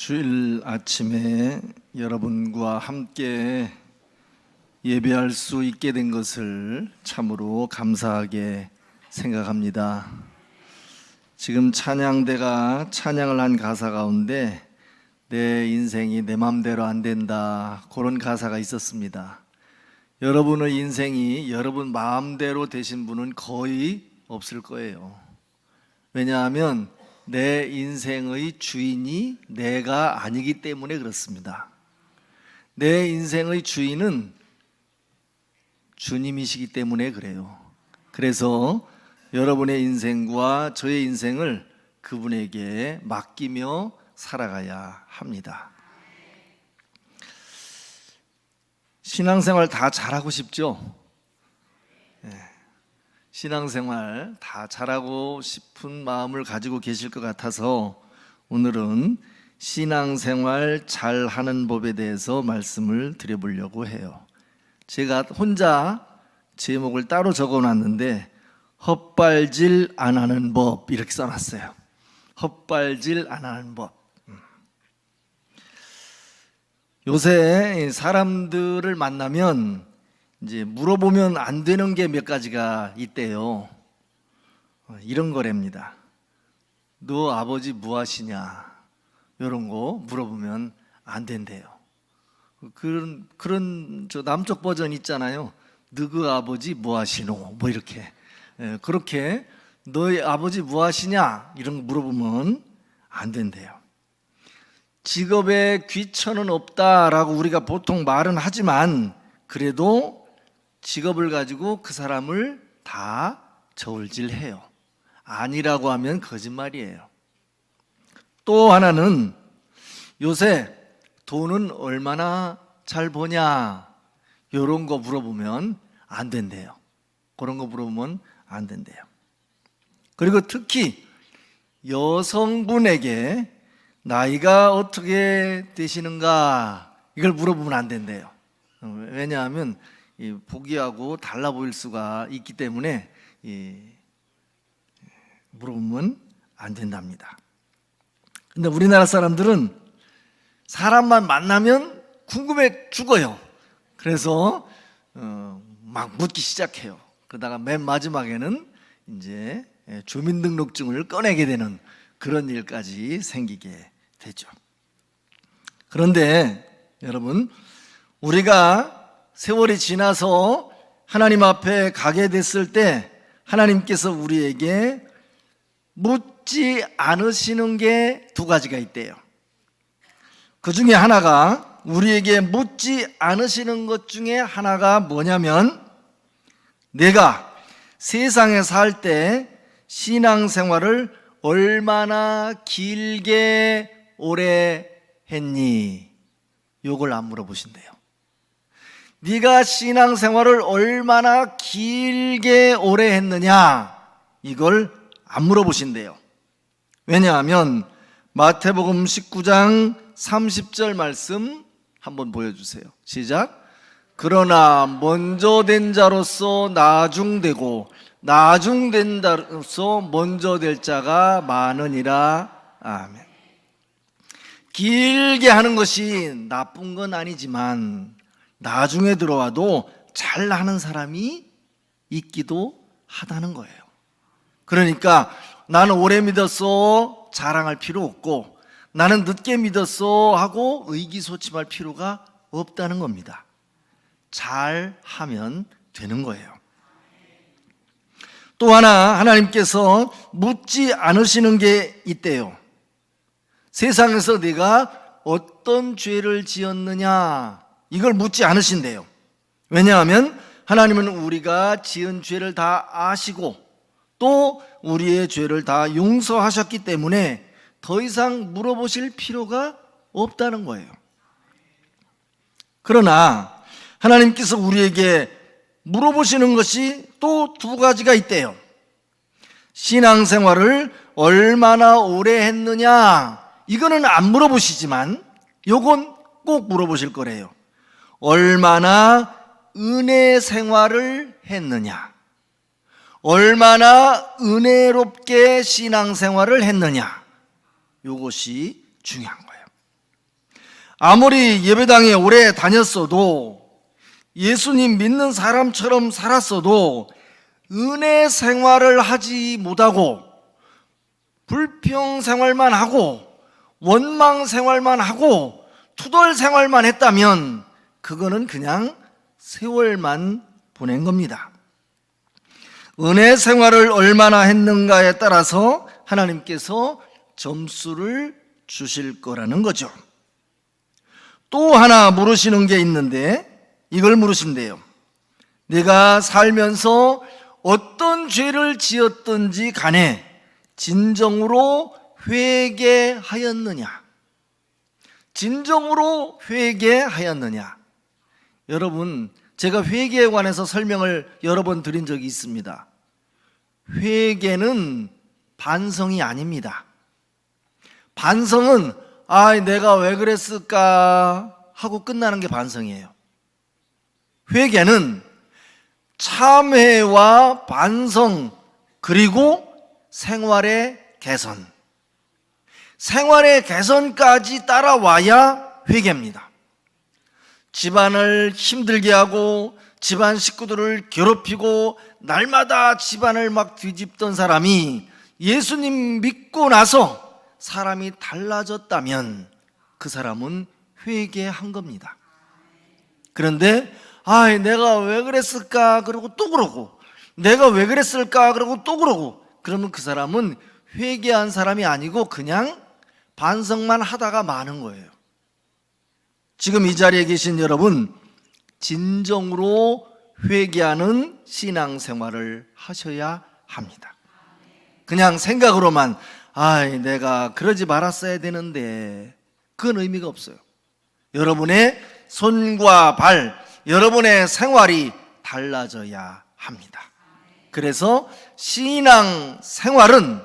주일 아침에 여러분과 함께 예배할 수 있게 된 것을 참으로 감사하게 생각합니다. 지금 찬양대가 찬양을 한 가사 가운데 내 인생이 내 맘대로 안 된다, 그런 가사가 있었습니다. 여러분의 인생이 여러분 마음대로 되신 분은 거의 없을 거예요. 왜냐하면 내 인생의 주인이 내가 아니기 때문에 그렇습니다. 내 인생의 주인은 주님이시기 때문에 그래요. 그래서 여러분의 인생과 저의 인생을 그분에게 맡기며 살아가야 합니다. 신앙생활 다 잘하고 싶죠? 신앙생활 다 잘하고 싶은 마음을 가지고 계실 것 같아서 오늘은 신앙생활 잘하는 법에 대해서 말씀을 드려보려고 해요. 제가 혼자 제목을 따로 적어놨는데 헛발질 안 하는 법, 이렇게 써놨어요. 헛발질 안 하는 법. 요새 사람들을 만나면 이제 물어보면 안 되는 게 몇 가지가 있대요. 이런 거랍니다. 너 아버지 뭐 하시냐? 이런 거 물어보면 안 된대요. 그런 저 남쪽 버전 있잖아요. 너그 아버지 뭐 하시노? 뭐 이렇게. 그렇게 너희 아버지 뭐 하시냐? 이런 거 물어보면 안 된대요. 직업에 귀천은 없다라고 우리가 보통 말은 하지만 그래도 직업을 가지고 그 사람을 다 저울질해요. 아니라고 하면 거짓말이에요. 또 하나는 요새 돈은 얼마나 잘 버냐, 이런 거 물어보면 안 된대요. 그런 거 물어보면 안 된대요. 그리고 특히 여성분에게 나이가 어떻게 되시는가, 이걸 물어보면 안 된대요. 왜냐하면 보기하고 달라 보일 수가 있기 때문에 물어보면 안 된답니다. 근데 우리나라 사람들은 사람만 만나면 궁금해 죽어요. 그래서 막 묻기 시작해요. 그러다가 맨 마지막에는 이제 주민등록증을 꺼내게 되는 그런 일까지 생기게 되죠. 그런데 여러분, 우리가 세월이 지나서 하나님 앞에 가게 됐을 때 하나님께서 우리에게 묻지 않으시는 게 두 가지가 있대요. 그 중에 하나가, 우리에게 묻지 않으시는 것 중에 하나가 뭐냐면, 내가 세상에 살 때 신앙생활을 얼마나 길게 오래 했니? 요걸 안 물어보신대요. 네가 신앙생활을 얼마나 길게 오래 했느냐, 이걸 안 물어보신대요. 왜냐하면 마태복음 19장 30절 말씀 한번 보여주세요. 시작. 그러나 먼저 된 자로서 나중되고 나중된 자로서 먼저 될 자가 많으니라. 아멘. 길게 하는 것이 나쁜 건 아니지만 나중에 들어와도 잘하는 사람이 있기도 하다는 거예요. 그러니까 나는 오래 믿었어 자랑할 필요 없고, 나는 늦게 믿었어 하고 의기소침할 필요가 없다는 겁니다. 잘하면 되는 거예요. 또 하나, 하나님께서 묻지 않으시는 게 있대요. 세상에서 네가 어떤 죄를 지었느냐, 이걸 묻지 않으신대요. 왜냐하면 하나님은 우리가 지은 죄를 다 아시고 또 우리의 죄를 다 용서하셨기 때문에 더 이상 물어보실 필요가 없다는 거예요. 그러나 하나님께서 우리에게 물어보시는 것이 또 두 가지가 있대요. 신앙생활을 얼마나 오래 했느냐, 이거는 안 물어보시지만 요건 꼭 물어보실 거래요. 얼마나 은혜 생활을 했느냐, 얼마나 은혜롭게 신앙생활을 했느냐, 이것이 중요한 거예요. 아무리 예배당에 오래 다녔어도 예수님 믿는 사람처럼 살았어도 은혜 생활을 하지 못하고 불평 생활만 하고 원망 생활만 하고 투덜 생활만 했다면 그거는 그냥 세월만 보낸 겁니다. 은혜 생활을 얼마나 했는가에 따라서 하나님께서 점수를 주실 거라는 거죠. 또 하나 물으시는 게 있는데 이걸 물으신대요. 내가 살면서 어떤 죄를 지었든지 간에 진정으로 회개하였느냐? 진정으로 회개하였느냐? 여러분, 제가 회개에 관해서 설명을 여러 번 드린 적이 있습니다. 회개는 반성이 아닙니다. 반성은 내가 왜 그랬을까 하고 끝나는 게 반성이에요. 회개는 참회와 반성, 그리고 생활의 개선. 생활의 개선까지 따라와야 회개입니다. 집안을 힘들게 하고 집안 식구들을 괴롭히고 날마다 집안을 막 뒤집던 사람이 예수님 믿고 나서 사람이 달라졌다면 그 사람은 회개한 겁니다. 그런데 내가 왜 그랬을까 그러고 또 그러고, 내가 왜 그랬을까 그러고 또 그러고, 그러면 그 사람은 회개한 사람이 아니고 그냥 반성만 하다가 마는 거예요. 지금 이 자리에 계신 여러분, 진정으로 회개하는 신앙생활을 하셔야 합니다. 그냥 생각으로만 내가 그러지 말았어야 되는데, 그건 의미가 없어요. 여러분의 손과 발, 여러분의 생활이 달라져야 합니다. 그래서 신앙생활은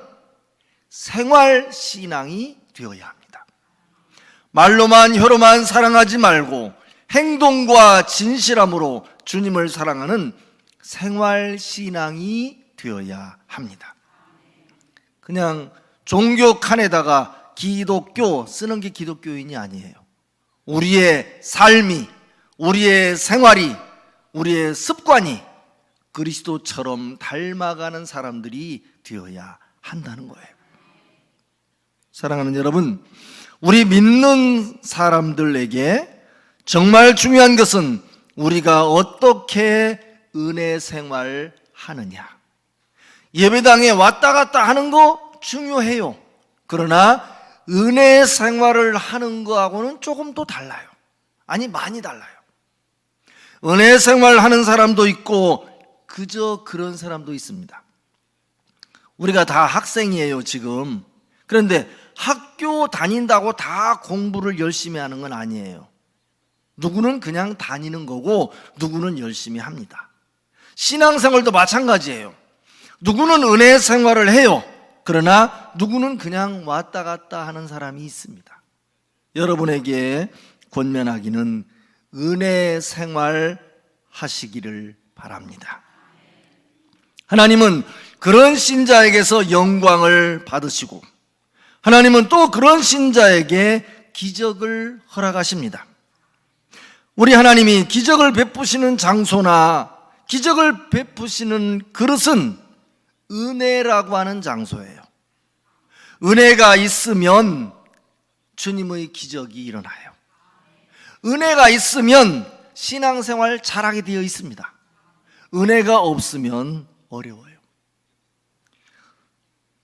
생활신앙이 되어야 합니다. 말로만 혀로만 사랑하지 말고 행동과 진실함으로 주님을 사랑하는 생활신앙이 되어야 합니다. 그냥 종교 칸에다가 기독교 쓰는 게 기독교인이 아니에요. 우리의 삶이, 우리의 생활이, 우리의 습관이 그리스도처럼 닮아가는 사람들이 되어야 한다는 거예요. 사랑하는 여러분, 우리 믿는 사람들에게 정말 중요한 것은 우리가 어떻게 은혜 생활 하느냐. 예배당에 왔다 갔다 하는 거 중요해요. 그러나 은혜 생활을 하는 거하고는 조금 더 달라요. 많이 달라요. 은혜 생활 하는 사람도 있고 그저 그런 사람도 있습니다. 우리가 다 학생이에요, 지금. 그런데 학교 다닌다고 다 공부를 열심히 하는 건 아니에요. 누구는 그냥 다니는 거고 누구는 열심히 합니다. 신앙생활도 마찬가지예요. 누구는 은혜 생활을 해요. 그러나 누구는 그냥 왔다 갔다 하는 사람이 있습니다. 여러분에게 권면하기는 은혜 생활 하시기를 바랍니다. 하나님은 그런 신자에게서 영광을 받으시고 하나님은 또 그런 신자에게 기적을 허락하십니다. 우리 하나님이 기적을 베푸시는 장소나 기적을 베푸시는 그릇은 은혜라고 하는 장소예요. 은혜가 있으면 주님의 기적이 일어나요. 은혜가 있으면 신앙생활 잘하게 되어 있습니다. 은혜가 없으면 어려워요.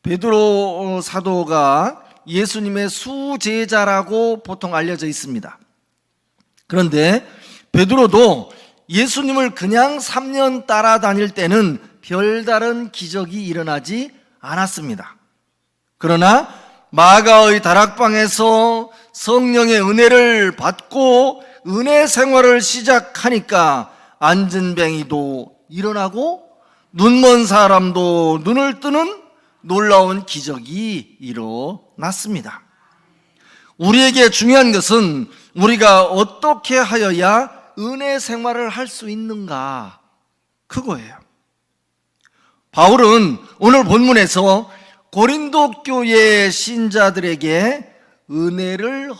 베드로 사도가 예수님의 수제자라고 보통 알려져 있습니다. 그런데 베드로도 예수님을 그냥 3년 따라다닐 때는 별다른 기적이 일어나지 않았습니다. 그러나 마가의 다락방에서 성령의 은혜를 받고 은혜 생활을 시작하니까 안진뱅이도 일어나고 눈먼 사람도 눈을 뜨는 놀라운 기적이 일어났습니다. 우리에게 중요한 것은 우리가 어떻게 하여야 은혜 생활을 할 수 있는가, 그거예요. 바울은 오늘 본문에서 고린도 교회 신자들에게 은혜를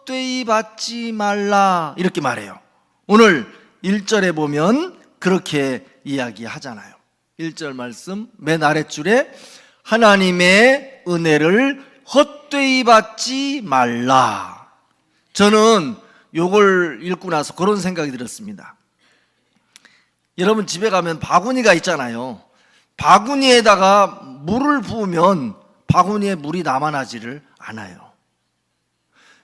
헛되이 받지 말라 이렇게 말해요. 오늘 1절에 보면 그렇게 이야기하잖아요. 1절 말씀 맨 아랫줄에 하나님의 은혜를 헛되이 받지 말라. 저는 요걸 읽고 나서 그런 생각이 들었습니다. 여러분 집에 가면 바구니가 있잖아요. 바구니에다가 물을 부으면 바구니에 물이 남아나지를 않아요.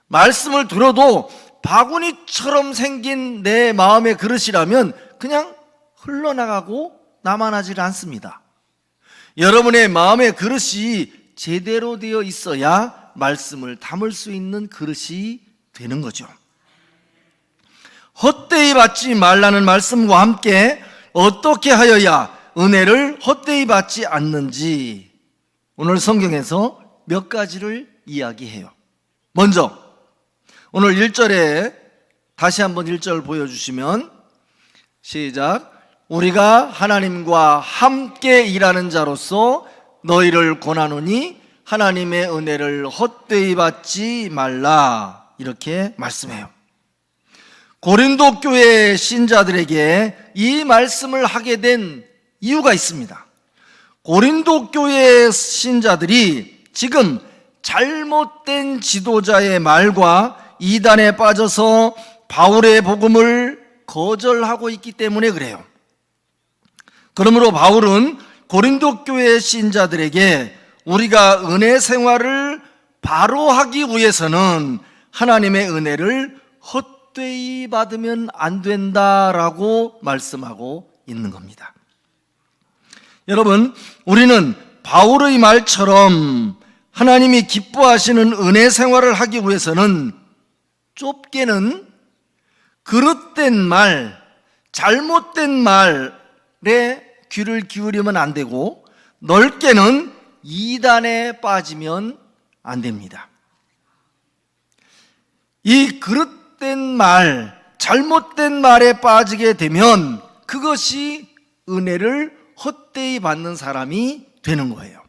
말씀을 들어도 바구니처럼 생긴 내 마음의 그릇이라면 그냥 흘러나가고 남아나질 않습니다. 여러분의 마음의 그릇이 제대로 되어 있어야 말씀을 담을 수 있는 그릇이 되는 거죠. 헛되이 받지 말라는 말씀과 함께 어떻게 하여야 은혜를 헛되이 받지 않는지 오늘 성경에서 몇 가지를 이야기해요. 먼저 오늘 1절에 다시 한번 1절 보여주시면 시작. 우리가 하나님과 함께 일하는 자로서 너희를 권하노니 하나님의 은혜를 헛되이 받지 말라 이렇게 말씀해요. 고린도 교회 신자들에게 이 말씀을 하게 된 이유가 있습니다. 고린도 교회 신자들이 지금 잘못된 지도자의 말과 이단에 빠져서 바울의 복음을 거절하고 있기 때문에 그래요. 그러므로 바울은 고린도 교회 신자들에게 우리가 은혜 생활을 바로 하기 위해서는 하나님의 은혜를 헛되이 받으면 안 된다라고 말씀하고 있는 겁니다. 여러분, 우리는 바울의 말처럼 하나님이 기뻐하시는 은혜 생활을 하기 위해서는 좁게는 그릇된 말, 잘못된 말에 귀를 기울이면 안 되고 넓게는 이단에 빠지면 안 됩니다. 이 그릇된 말, 잘못된 말에 빠지게 되면 그것이 은혜를 헛되이 받는 사람이 되는 거예요.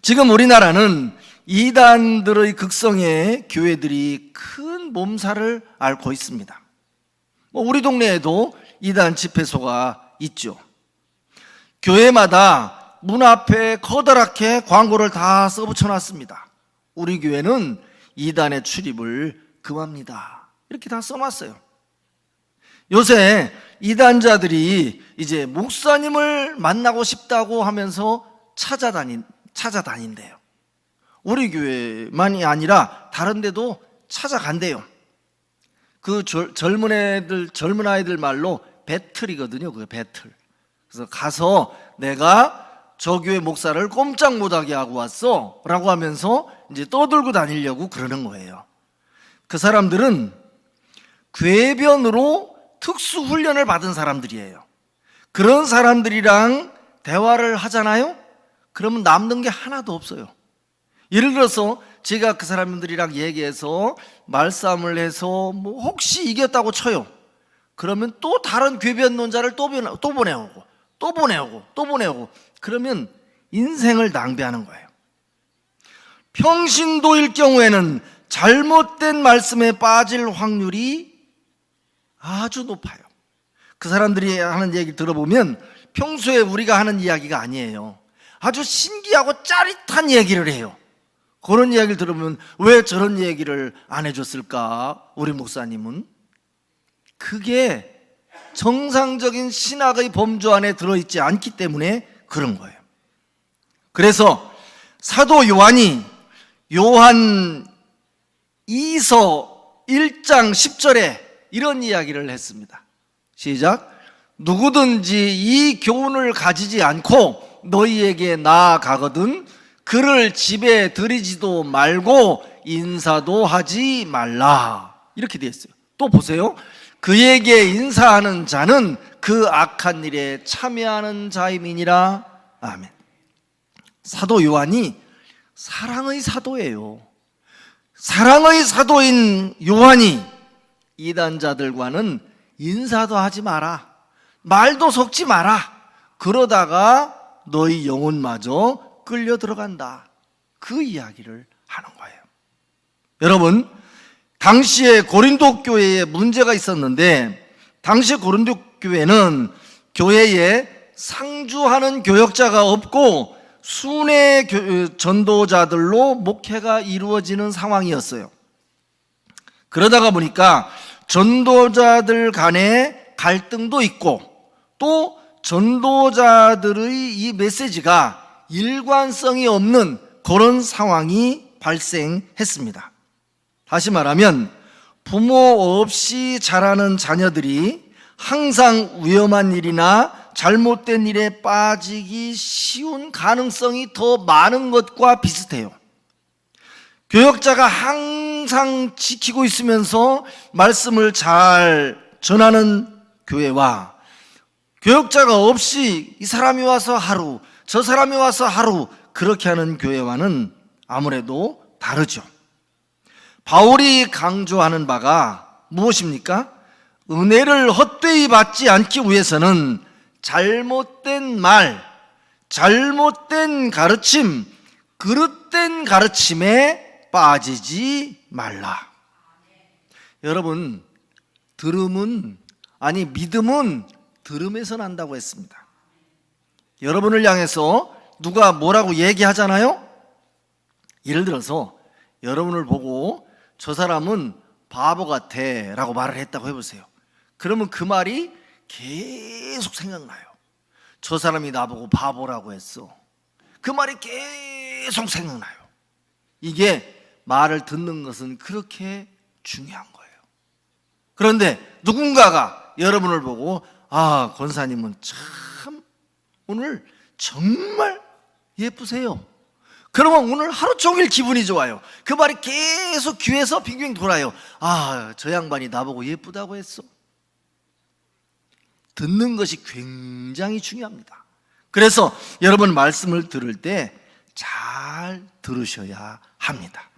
지금 우리나라는 이단들의 극성에 교회들이 큰 몸살을 앓고 있습니다. 우리 동네에도 이단 집회소가 있죠. 교회마다 문 앞에 커다랗게 광고를 다 써붙여놨습니다. 우리 교회는 이단의 출입을 금합니다. 이렇게 다 써놨어요. 요새 이단자들이 이제 목사님을 만나고 싶다고 하면서 찾아다닌대요. 우리 교회만이 아니라 다른 데도 찾아간대요. 그 젊은 아이들 말로 배틀이거든요. 그 배틀. 그래서 가서 내가 저 교회 목사를 꼼짝 못하게 하고 왔어 라고 하면서 이제 떠들고 다니려고 그러는 거예요. 그 사람들은 궤변으로 특수훈련을 받은 사람들이에요. 그런 사람들이랑 대화를 하잖아요. 그러면 남는 게 하나도 없어요. 예를 들어서 제가 그 사람들이랑 얘기해서 말싸움을 해서 뭐 혹시 이겼다고 쳐요. 그러면 또 다른 궤변론자를 또 보내오고 그러면 인생을 낭비하는 거예요. 평신도일 경우에는 잘못된 말씀에 빠질 확률이 아주 높아요. 그 사람들이 하는 얘기 들어보면 평소에 우리가 하는 이야기가 아니에요. 아주 신기하고 짜릿한 얘기를 해요. 그런 이야기를 들으면 왜 저런 얘기를 안 해줬을까? 우리 목사님은 그게 정상적인 신학의 범주 안에 들어있지 않기 때문에 그런 거예요. 그래서 사도 요한이 요한 2서 1장 10절에 이런 이야기를 했습니다. 시작. 누구든지 이 교훈을 가지지 않고 너희에게 나아가거든 그를 집에 들이지도 말고 인사도 하지 말라. 이렇게 되어 있어요. 또 보세요. 그에게 인사하는 자는 그 악한 일에 참여하는 자임이니라. 아멘. 사도 요한이 사랑의 사도예요. 사랑의 사도인 요한이 이단자들과는 인사도 하지 마라, 말도 섞지 마라, 그러다가 너희 영혼마저 끌려 들어간다, 그 이야기를 하는 거예요. 여러분, 당시에 고린도 교회에 문제가 있었는데, 당시 고린도 교회는 교회에 상주하는 교역자가 없고 순회 전도자들로 목회가 이루어지는 상황이었어요. 그러다가 보니까 전도자들 간에 갈등도 있고, 또 전도자들의 이 메시지가 일관성이 없는 그런 상황이 발생했습니다. 다시 말하면 부모 없이 자라는 자녀들이 항상 위험한 일이나 잘못된 일에 빠지기 쉬운 가능성이 더 많은 것과 비슷해요. 교역자가 항상 지키고 있으면서 말씀을 잘 전하는 교회와 교역자가 없이 이 사람이 와서 하루, 저 사람이 와서 하루 그렇게 하는 교회와는 아무래도 다르죠. 바울이 강조하는 바가 무엇입니까? 은혜를 헛되이 받지 않기 위해서는 잘못된 말, 잘못된 가르침, 그릇된 가르침에 빠지지 말라. 여러분, 믿음은 들음에서 난다고 했습니다. 여러분을 향해서 누가 뭐라고 얘기하잖아요? 예를 들어서 여러분을 보고 저 사람은 바보 같아 라고 말을 했다고 해보세요. 그러면 그 말이 계속 생각나요. 저 사람이 나보고 바보라고 했어. 그 말이 계속 생각나요. 이게 말을 듣는 것은 그렇게 중요한 거예요. 그런데 누군가가 여러분을 보고 권사님은 참 오늘 정말 예쁘세요. 그러면 오늘 하루 종일 기분이 좋아요. 그 말이 계속 귀에서 빙빙 돌아요. 저 양반이 나보고 예쁘다고 했어. 듣는 것이 굉장히 중요합니다. 그래서 여러분 말씀을 들을 때 잘 들으셔야 합니다.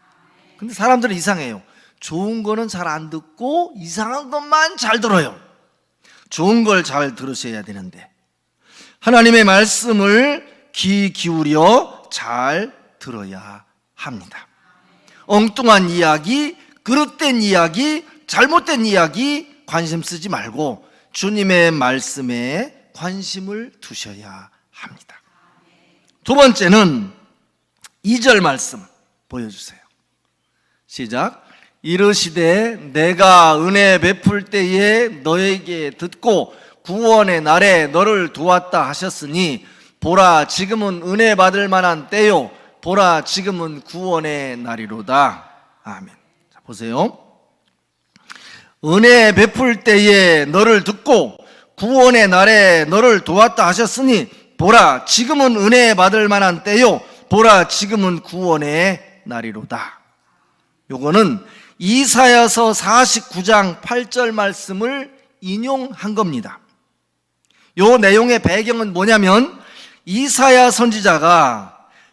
근데 사람들은 이상해요. 좋은 거는 잘 안 듣고 이상한 것만 잘 들어요. 좋은 걸 잘 들으셔야 되는데 하나님의 말씀을 귀 기울여 잘 들어야 합니다. 엉뚱한 이야기, 그릇된 이야기, 잘못된 이야기 관심 쓰지 말고 주님의 말씀에 관심을 두셔야 합니다. 두 번째는 2절 말씀 보여주세요. 시작. 이르시되 내가 은혜 베풀 때에 너에게 듣고 구원의 날에 너를 도왔다 하셨으니 보라 지금은 은혜 받을 만한 때요 보라 지금은 구원의 날이로다. 아멘. 자, 보세요. 은혜 베풀 때에 너를 듣고 구원의 날에 너를 도왔다 하셨으니 보라 지금은 은혜 받을 만한 때요 보라 지금은 구원의 날이로다. 요거는 이사야서 49장 8절 말씀을 인용한 겁니다. 요 내용의 배경은 뭐냐면 이사야 선지자가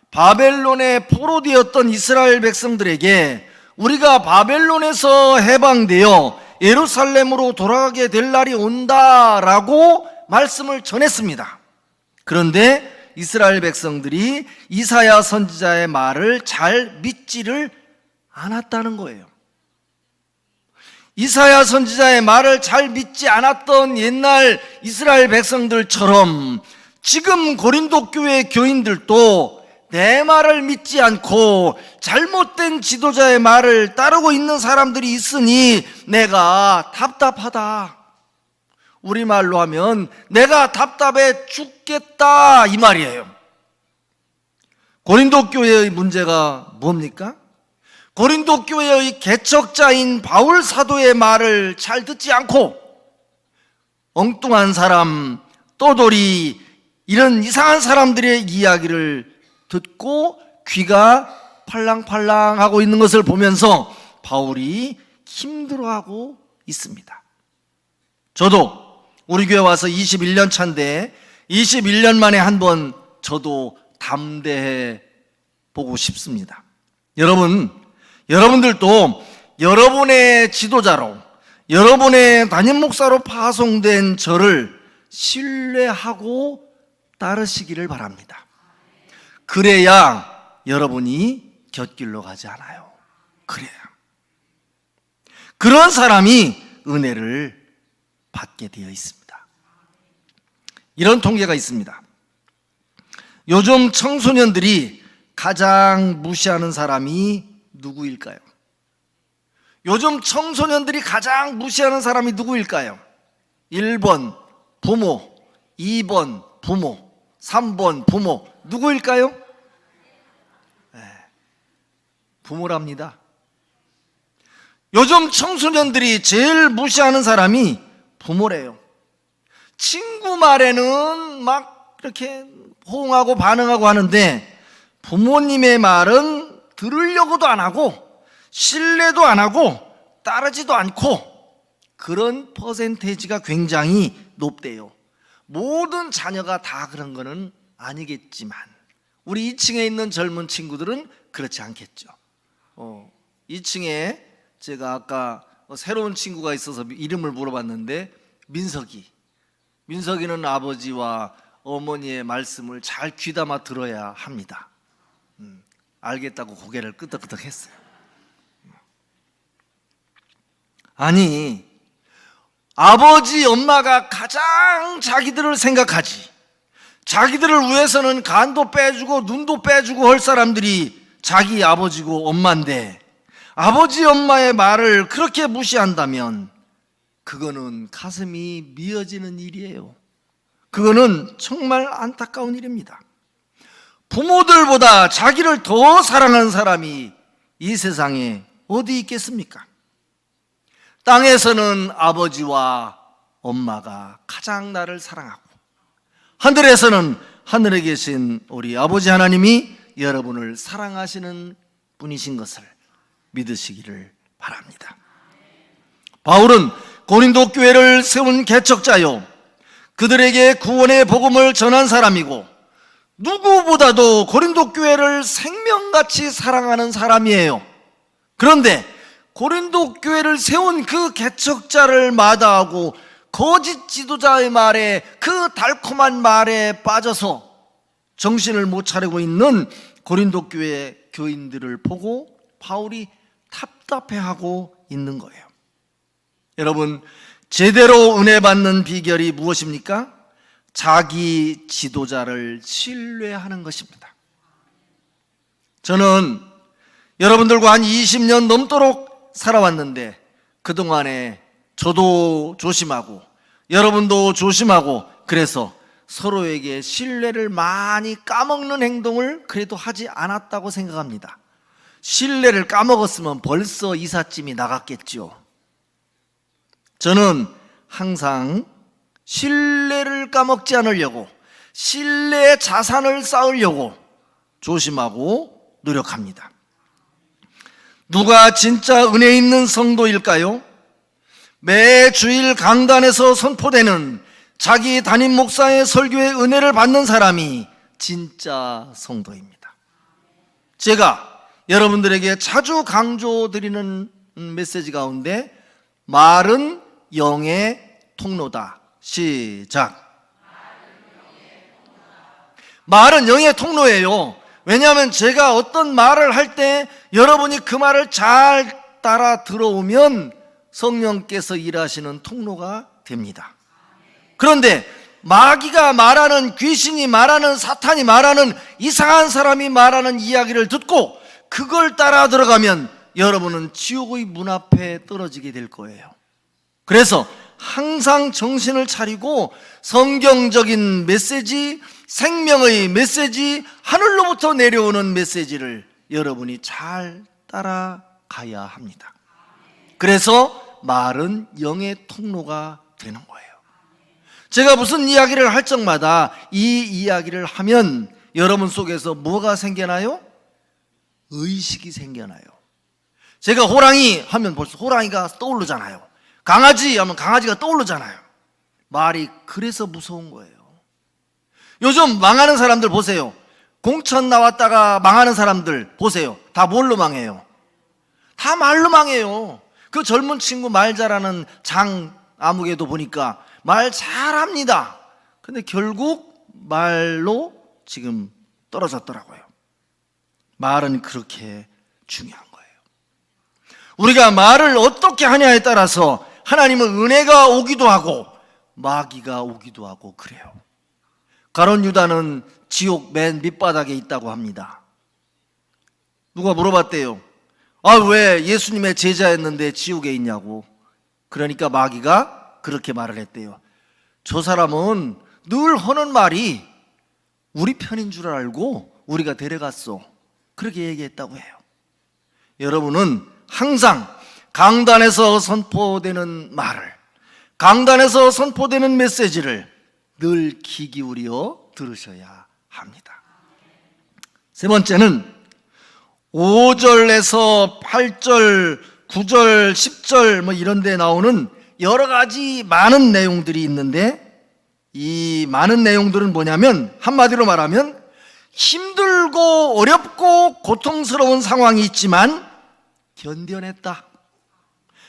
바벨론에 포로되었던 이스라엘 백성들에게 우리가 바벨론에서 해방되어 예루살렘으로 돌아가게 될 날이 온다라고 말씀을 전했습니다. 그런데 이스라엘 백성들이 이사야 선지자의 말을 잘 믿지를 않았다는 거예요. 이사야 선지자의 말을 잘 믿지 않았던 옛날 이스라엘 백성들처럼 지금 고린도 교회 교인들도 내 말을 믿지 않고 잘못된 지도자의 말을 따르고 있는 사람들이 있으니 내가 답답하다. 우리말로 하면 내가 답답해 죽겠다 이 말이에요. 고린도 교회의 문제가 뭡니까? 고린도 교회의 개척자인 바울 사도의 말을 잘 듣지 않고 엉뚱한 사람, 떠돌이 이런 이상한 사람들의 이야기를 듣고 귀가 팔랑팔랑하고 있는 것을 보면서 바울이 힘들어하고 있습니다. 저도 우리 교회 와서 21년 차인데 21년 만에 한번 저도 담대해 보고 싶습니다. 여러분들도 여러분의 지도자로, 여러분의 담임 목사로 파송된 저를 신뢰하고 따르시기를 바랍니다. 그래야 여러분이 곁길로 가지 않아요. 그래야. 그런 사람이 은혜를 받게 되어 있습니다. 이런 통계가 있습니다. 요즘 청소년들이 가장 무시하는 사람이 누구일까요? 요즘 청소년들이 가장 무시하는 사람이 누구일까요? 1번 부모, 2번 부모, 3번 부모. 누구일까요? 부모랍니다. 요즘 청소년들이 제일 무시하는 사람이 부모래요. 친구 말에는 막 이렇게 호응하고 반응하고 하는데 부모님의 말은 들으려고도 안 하고 신뢰도 안 하고 따르지도 않고, 그런 퍼센테이지가 굉장히 높대요. 모든 자녀가 다 그런 거는 아니겠지만 우리 2층에 있는 젊은 친구들은 그렇지 않겠죠. 2층에 제가 아까 새로운 친구가 있어서 이름을 물어봤는데 민석이는 아버지와 어머니의 말씀을 잘 귀담아 들어야 합니다. 알겠다고 고개를 끄덕끄덕 했어요. 아니, 아버지 엄마가 가장 자기들을 생각하지, 자기들을 위해서는 간도 빼주고 눈도 빼주고 할 사람들이 자기 아버지고 엄마인데, 아버지 엄마의 말을 그렇게 무시한다면 그거는 가슴이 미어지는 일이에요. 그거는 정말 안타까운 일입니다. 부모들보다 자기를 더 사랑하는 사람이 이 세상에 어디 있겠습니까? 땅에서는 아버지와 엄마가 가장 나를 사랑하고, 하늘에서는 하늘에 계신 우리 아버지 하나님이 여러분을 사랑하시는 분이신 것을 믿으시기를 바랍니다. 바울은 고린도 교회를 세운 개척자요, 그들에게 구원의 복음을 전한 사람이고 누구보다도 고린도 교회를 생명같이 사랑하는 사람이에요. 그런데 고린도 교회를 세운 그 개척자를 마다하고 거짓 지도자의 말에, 그 달콤한 말에 빠져서 정신을 못 차리고 있는 고린도 교회 교인들을 보고 바울이 답답해하고 있는 거예요. 여러분, 제대로 은혜 받는 비결이 무엇입니까? 자기 지도자를 신뢰하는 것입니다. 저는 여러분들과 한 20년 넘도록 살아왔는데 그동안에 저도 조심하고 여러분도 조심하고, 그래서 서로에게 신뢰를 많이 까먹는 행동을 그래도 하지 않았다고 생각합니다. 신뢰를 까먹었으면 벌써 이삿짐이 나갔겠죠. 저는 항상 신뢰를 까먹지 않으려고, 신뢰의 자산을 쌓으려고 조심하고 노력합니다. 누가 진짜 은혜 있는 성도일까요? 매 주일 강단에서 선포되는 자기 담임 목사의 설교의 은혜를 받는 사람이 진짜 성도입니다. 제가 여러분들에게 자주 강조드리는 메시지 가운데 말은 영의 통로다. 시작. 말은 영의 통로예요. 왜냐하면 제가 어떤 말을 할 때 여러분이 그 말을 잘 따라 들어오면 성령께서 일하시는 통로가 됩니다. 그런데 마귀가 말하는, 귀신이 말하는, 사탄이 말하는, 이상한 사람이 말하는 이야기를 듣고 그걸 따라 들어가면 여러분은 지옥의 문 앞에 떨어지게 될 거예요. 그래서 항상 정신을 차리고 성경적인 메시지, 생명의 메시지, 하늘로부터 내려오는 메시지를 여러분이 잘 따라가야 합니다. 그래서 말은 영의 통로가 되는 거예요. 제가 무슨 이야기를 할 적마다 이 이야기를 하면 여러분 속에서 뭐가 생겨나요? 의식이 생겨나요. 제가 호랑이 하면 벌써 호랑이가 떠오르잖아요. 강아지 하면 강아지가 떠오르잖아요. 말이 그래서 무서운 거예요. 요즘 망하는 사람들 보세요. 공천 나왔다가 망하는 사람들 보세요. 다 뭘로 망해요? 다 말로 망해요. 그 젊은 친구 말 잘하는 장아무개도 보니까 말 잘합니다. 근데 결국 말로 지금 떨어졌더라고요. 말은 그렇게 중요한 거예요. 우리가 말을 어떻게 하냐에 따라서 하나님은 은혜가 오기도 하고 마귀가 오기도 하고 그래요. 가룟 유다는 지옥 맨 밑바닥에 있다고 합니다. 누가 물어봤대요. 왜 예수님의 제자였는데 지옥에 있냐고. 그러니까 마귀가 그렇게 말을 했대요. 저 사람은 늘 하는 말이 우리 편인 줄 알고 우리가 데려갔어. 그렇게 얘기했다고 해요. 여러분은 항상 강단에서 선포되는 말을, 강단에서 선포되는 메시지를 늘 귀 기울여 들으셔야 합니다. 세 번째는 5절에서 8절, 9절, 10절 이런 데 나오는 여러 가지 많은 내용들이 있는데, 이 많은 내용들은 뭐냐면 한마디로 말하면 힘들고 어렵고 고통스러운 상황이 있지만 견뎌냈다.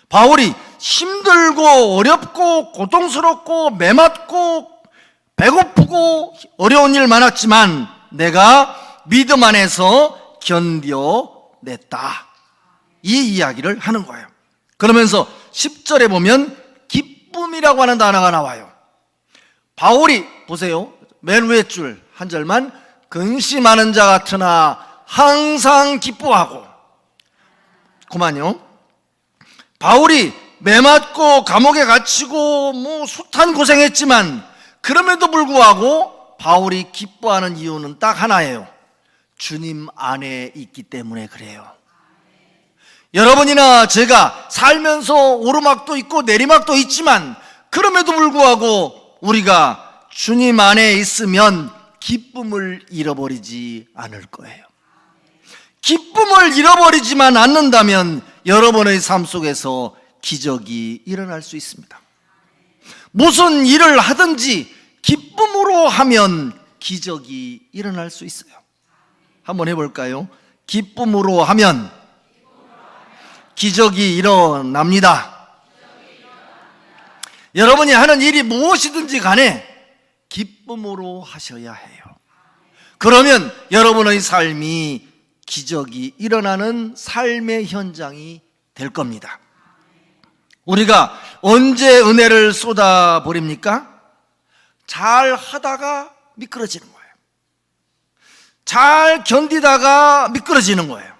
바울이 힘들고 어렵고 고통스럽고 매맞고 배고프고 어려운 일 많았지만 내가 믿음 안에서 견뎌냈다. 이 이야기를 하는 거예요. 그러면서 10절에 보면 기쁨이라고 하는 단어가 나와요. 바울이 보세요. 맨 위에 줄 한 절만 근심하는 자 같으나 항상 기뻐하고. 그만요. 바울이 매맞고 감옥에 갇히고 숱한 고생했지만 그럼에도 불구하고 바울이 기뻐하는 이유는 딱 하나예요. 주님 안에 있기 때문에 그래요. 여러분이나 제가 살면서 오르막도 있고 내리막도 있지만 그럼에도 불구하고 우리가 주님 안에 있으면 기쁨을 잃어버리지 않을 거예요. 기쁨을 잃어버리지만 않는다면 여러분의 삶 속에서 기적이 일어날 수 있습니다. 무슨 일을 하든지 기쁨으로 하면 기적이 일어날 수 있어요. 한번 해볼까요? 기쁨으로 하면 기적이 일어납니다. 여러분이 하는 일이 무엇이든지 간에 기쁨으로 하셔야 해요. 그러면 여러분의 삶이 기적이 일어나는 삶의 현장이 될 겁니다. 우리가 언제 은혜를 쏟아버립니까? 잘 하다가 미끄러지는 거예요. 잘 견디다가 미끄러지는 거예요.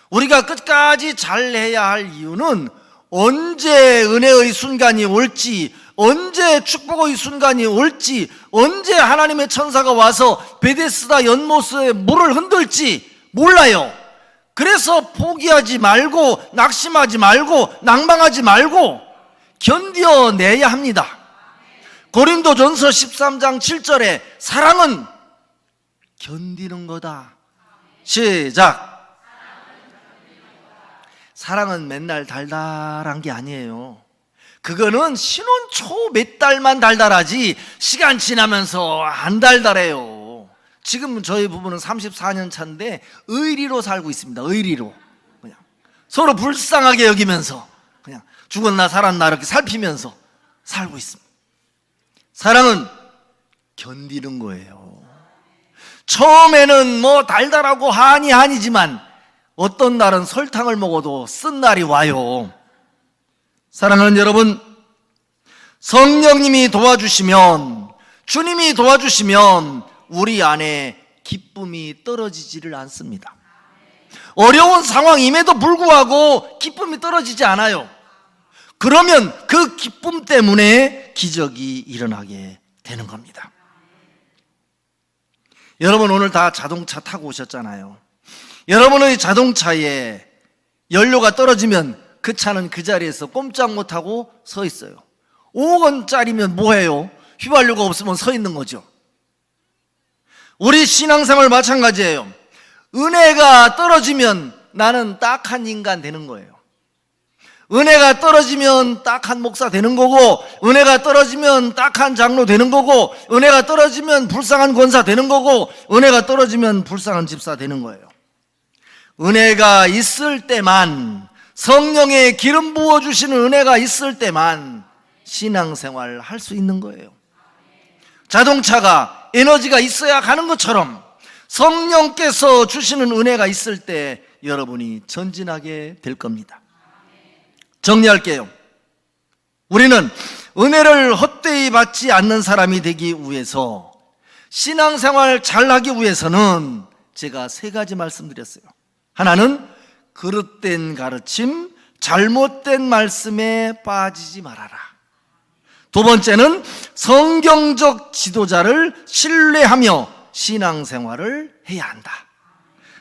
우리가 끝까지 잘해야 할 이유는 언제 은혜의 순간이 올지, 언제 축복의 순간이 올지, 언제 하나님의 천사가 와서 베데스다 연못에 물을 흔들지 몰라요. 그래서 포기하지 말고 낙심하지 말고 낭망하지 말고 견뎌내야 합니다. 고린도전서 13장 7절에 사랑은 견디는 거다. 시작. 사랑은 맨날 달달한 게 아니에요. 그거는 신혼 초 몇 달만 달달하지 시간 지나면서 안 달달해요. 지금 저희 부부는 34년 차인데 의리로 살고 있습니다. 의리로. 그냥 서로 불쌍하게 여기면서 그냥 죽었나 살았나 이렇게 살피면서 살고 있습니다. 사랑은 견디는 거예요. 처음에는 달달하고 한이지만 어떤 날은 설탕을 먹어도 쓴 날이 와요. 사랑하는 여러분, 성령님이 도와주시면, 주님이 도와주시면 우리 안에 기쁨이 떨어지지를 않습니다. 어려운 상황임에도 불구하고 기쁨이 떨어지지 않아요. 그러면 그 기쁨 때문에 기적이 일어나게 되는 겁니다. 여러분 오늘 다 자동차 타고 오셨잖아요. 여러분의 자동차에 연료가 떨어지면 그 차는 그 자리에서 꼼짝 못하고 서 있어요. 5억 원짜리면 뭐해요? 휘발유가 없으면 서 있는 거죠. 우리 신앙생활 마찬가지예요. 은혜가 떨어지면 나는 딱한 인간 되는 거예요. 은혜가 떨어지면 딱한 목사 되는 거고, 은혜가 떨어지면 딱한 장로 되는 거고, 은혜가 떨어지면 불쌍한 권사 되는 거고, 은혜가 떨어지면 불쌍한 집사 되는 거예요. 은혜가 있을 때만, 성령의 기름 부어주시는 은혜가 있을 때만 신앙생활 할 수 있는 거예요. 자동차가 에너지가 있어야 가는 것처럼 성령께서 주시는 은혜가 있을 때 여러분이 전진하게 될 겁니다. 정리할게요. 우리는 은혜를 헛되이 받지 않는 사람이 되기 위해서, 신앙생활 잘하기 위해서는 제가 세 가지 말씀드렸어요. 하나는 그릇된 가르침, 잘못된 말씀에 빠지지 말아라. 두 번째는 성경적 지도자를 신뢰하며 신앙생활을 해야 한다.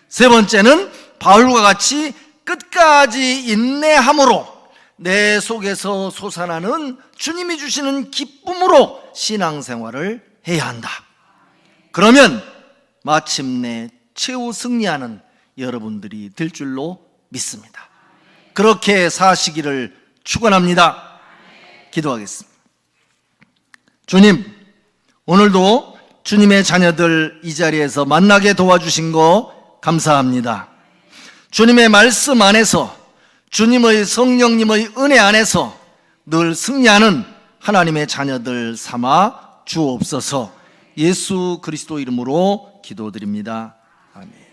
세 번째는 바울과 같이 끝까지 인내함으로 내 속에서 솟아나는 주님이 주시는 기쁨으로 신앙생활을 해야 한다. 그러면 마침내 최후 승리하는 여러분들이 될 줄로 믿습니다. 그렇게 사시기를 축원합니다. 기도하겠습니다. 주님, 오늘도 주님의 자녀들 이 자리에서 만나게 도와주신 거 감사합니다. 주님의 말씀 안에서, 주님의 성령님의 은혜 안에서 늘 승리하는 하나님의 자녀들 삼아 주옵소서. 예수 그리스도 이름으로 기도드립니다. 아멘.